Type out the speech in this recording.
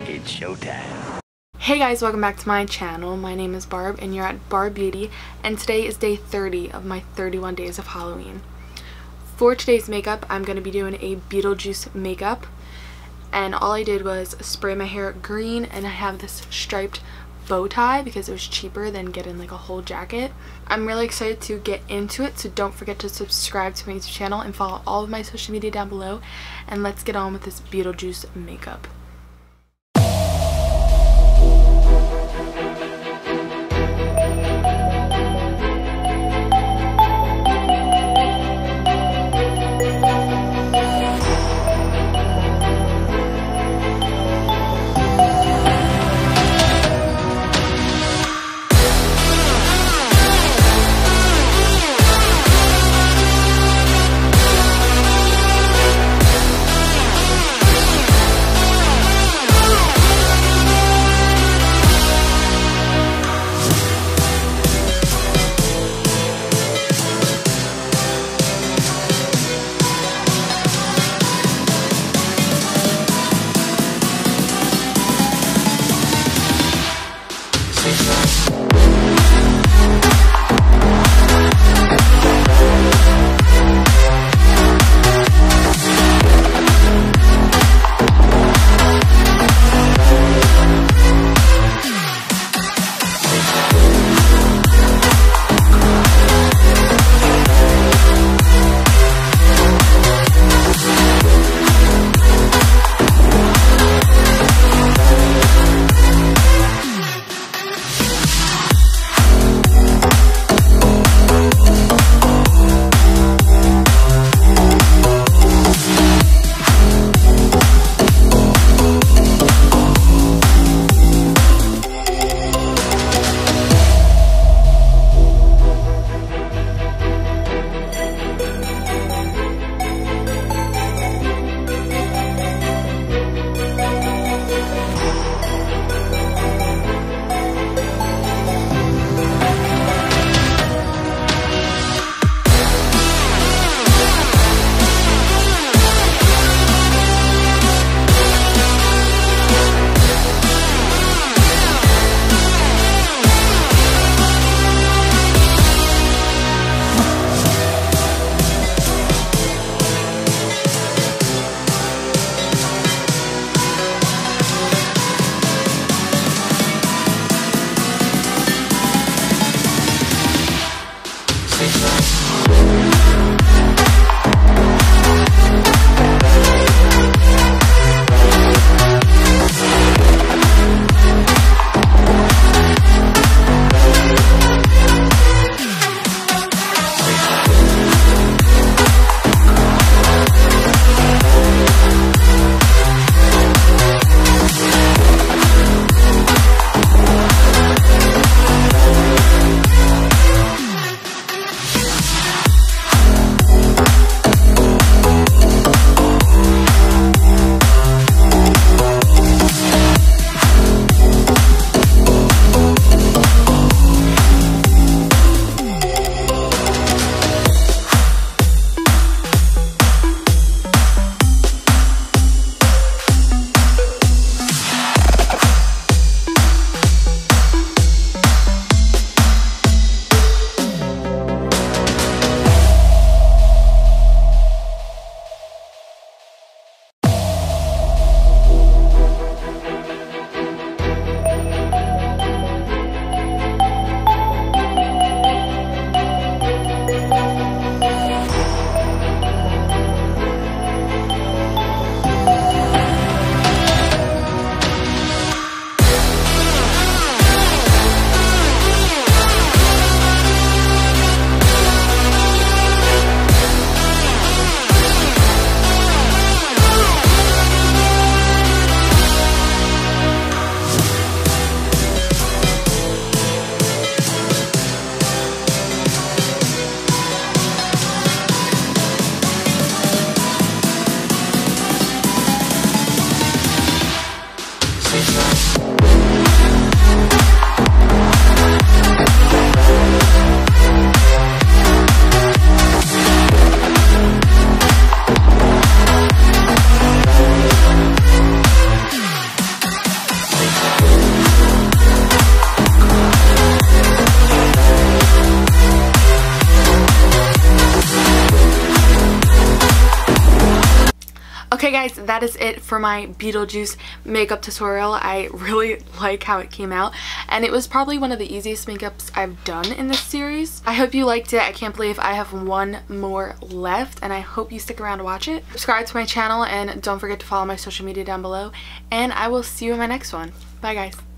It's showtime. Hey guys, welcome back to my channel. My name is Barb and you're at Barb Beauty, and today is day 30 of my 31 days of Halloween. For today's makeup, I'm going to be doing a Beetlejuice makeup, and all I did was spray my hair green, and I have this striped bow tie because it was cheaper than getting like a whole jacket. I'm really excited to get into it, so don't forget to subscribe to my YouTube channel and follow all of my social media down below, and let's get on with this Beetlejuice makeup. Okay guys, that is it for my Beetlejuice makeup tutorial. I really like how it came out, and it was probably one of the easiest makeups I've done in this series. I hope you liked it. I can't believe I have one more left, and I hope you stick around to watch it. Subscribe to my channel and don't forget to follow my social media down below, and I will see you in my next one. Bye guys.